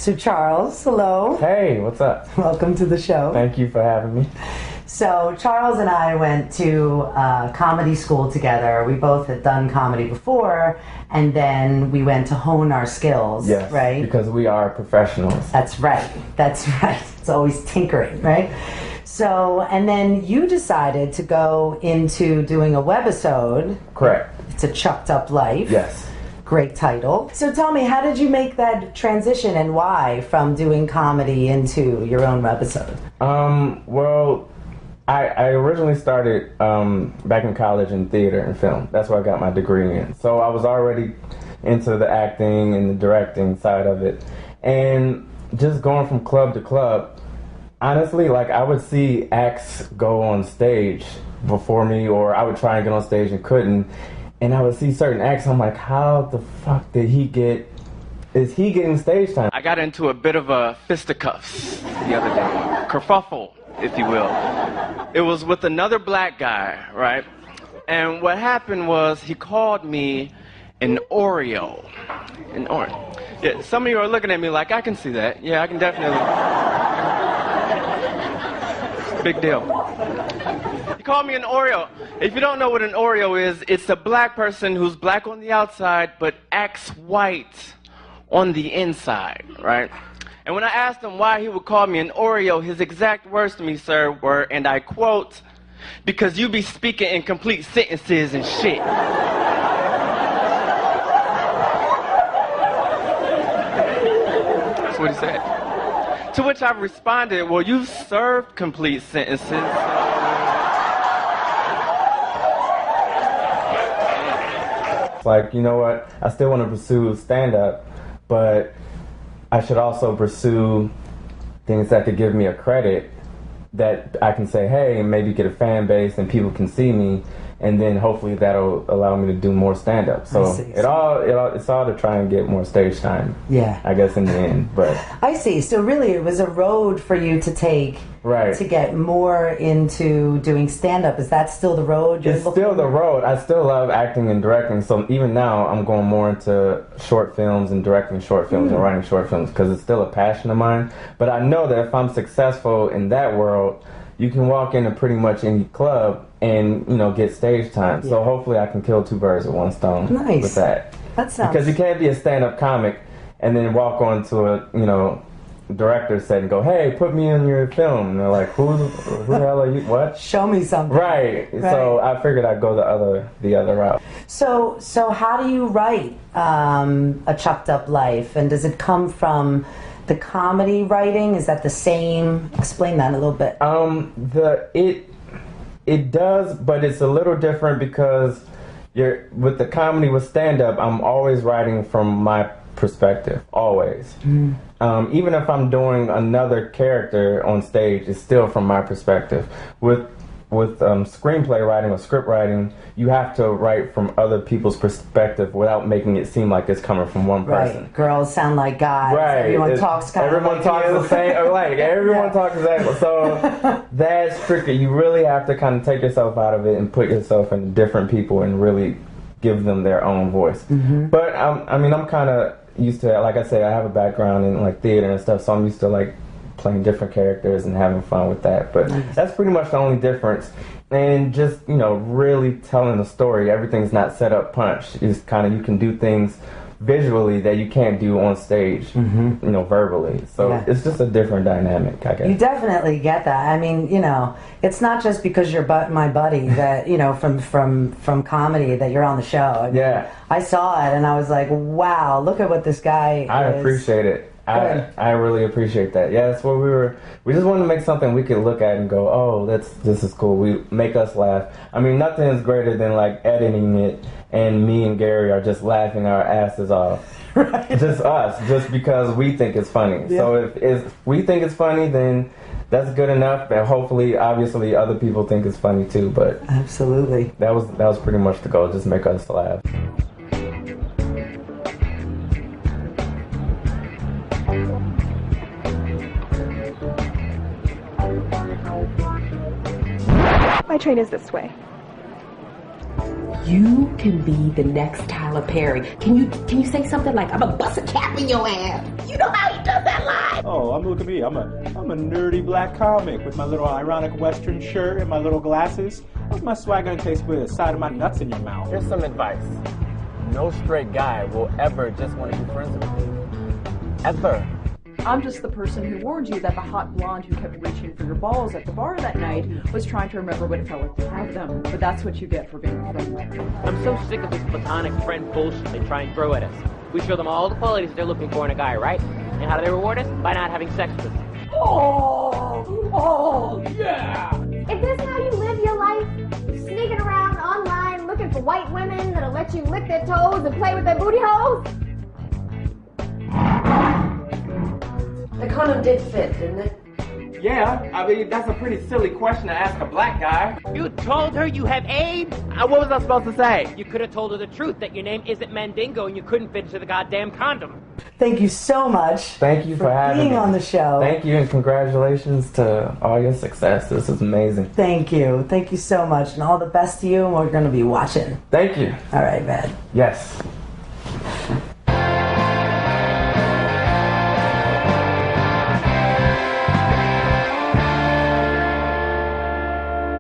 So Charles, hello. Hey, what's up? Welcome to the show. Thank you for having me. So Charles and I went to comedy school together. We both had done comedy before, and then we went to hone our skills, Yes, right? because we are professionals. That's right. That's right. It's always tinkering, right? So, and then you decided to go into doing a webisode. Correct. It's a Chucked Up Life. Yes. Great title. So tell me, how did you make that transition and why from doing comedy into your own webisode? Well, I originally started back in college in theater and film. That's where I got my degree in. So I was already into the acting and the directing side of it. And just going from club to club, honestly, like I would see acts go on stage before me, or I would try and get on stage and couldn't. And I would see certain acts, I'm like, how the fuck did he get, is he getting stage time? I got into a bit of a fisticuffs the other day, kerfuffle, if you will. It was with another black guy, right? And what happened was he called me an Oreo. An Oreo. Yeah, some of you are looking at me like, I can see that. Yeah, I can definitely. Big deal. He called me an Oreo. If you don't know what an Oreo is, it's a black person who's black on the outside but acts white on the inside, right? And when I asked him why he would call me an Oreo, his exact words to me, sir, were, and I quote, "Because you be speaking in complete sentences and shit." That's what he said. To which I responded, well, you've served complete sentences. It's like, you know what, I still want to pursue stand-up, but I should also pursue things that could give me a credit that I can say, hey, and maybe get a fan base and people can see me, and then hopefully that'll allow me to do more stand-up. So it's all to try and get more stage time. Yeah. I guess in the end, but I see. So really it was a road for you to take, right, to get more into doing stand-up. Is that still the road you're it's looking still the for? road. I still love acting and directing, so even now I'm going more into short films and directing short films and writing short films because it's still a passion of mine. But I know that if I'm successful in that world, you can walk into pretty much any club and, you know, get stage time. So hopefully I can kill two birds with one stone with that. That sounds... Because you can't be a stand-up comic and then walk on to a, you know, director set and go, hey, put me in your film. And they're like, who the hell are you? What? Show me something. Right. So I figured I'd go the other route. So how do you write A Chucked Up Life? And does it come from the comedy writing? Is that the same? Explain that a little bit. It does, but it's a little different because with the comedy with stand-up, I'm always writing from my perspective, always. Even if I'm doing another character on stage, it's still from my perspective. With screenplay writing or script writing, you have to write from other people's perspective without making it seem like it's coming from one person. Right. Girls sound like guys. Right. Everyone talks kind of like Everyone talks the same. Like everyone talks exactly. So that's tricky. You really have to kind of take yourself out of it and put yourself in different people and really give them their own voice. But I mean, I'm kind of used to that. Like I say, I have a background in like theater and stuff, so I'm used to like playing different characters and having fun with that. But that's pretty much the only difference. And just, you know, really telling the story. Everything's not set up punch. It's kind of, you can do things visually that you can't do on stage, you know, verbally. So it's just a different dynamic, I guess. You definitely get that. I mean, you know, it's not just because you're my buddy that, you know, from comedy that you're on the show. I mean, I saw it and I was like, wow, look at what this guy I is. appreciate it. I really appreciate that. Yeah, that's what we just wanted to make something we could look at and go, oh, this is cool. We make us laugh. I mean, nothing is greater than like editing it and me and Gary are just laughing our asses off. Right. Just us, just because we think it's funny. Yeah. So if we think it's funny, then that's good enough, and hopefully, obviously, other people think it's funny too. But absolutely, that was pretty much the goal, just make us laugh. My train is this way. You can be the next Tyler Perry. Can you say something like, I'm gonna bust a cap in your ass? You know how he does that line? Oh, look at me. I'm a nerdy black comic with my little ironic Western shirt and my little glasses. What's my swag gonna taste with the side of my nuts in your mouth? Here's some advice. No straight guy will ever just want to be friends with you. Ever. I'm just the person who warned you that the hot blonde who kept reaching for your balls at the bar that night was trying to remember what it felt like to have them. But that's what you get for being a friend. I'm so sick of this platonic friend bullshit they try and throw at us. We show them all the qualities they're looking for in a guy, right? And how do they reward us? By not having sex with us. Oh, yeah! Is this how you live your life? Sneaking around online looking for white women that'll let you lick their toes and play with their booty holes? The condom did fit, didn't it? Yeah, I mean, that's a pretty silly question to ask a black guy. You told her you have AIDS? What was I supposed to say? You could have told her the truth, that your name isn't Mandingo and you couldn't fit into the goddamn condom. Thank you so much. Thank you for having being me on the show. Thank you, and congratulations to all your success. This is amazing. Thank you. Thank you so much, and all the best to you, and we're going to be watching. Thank you. All right, man. Yes.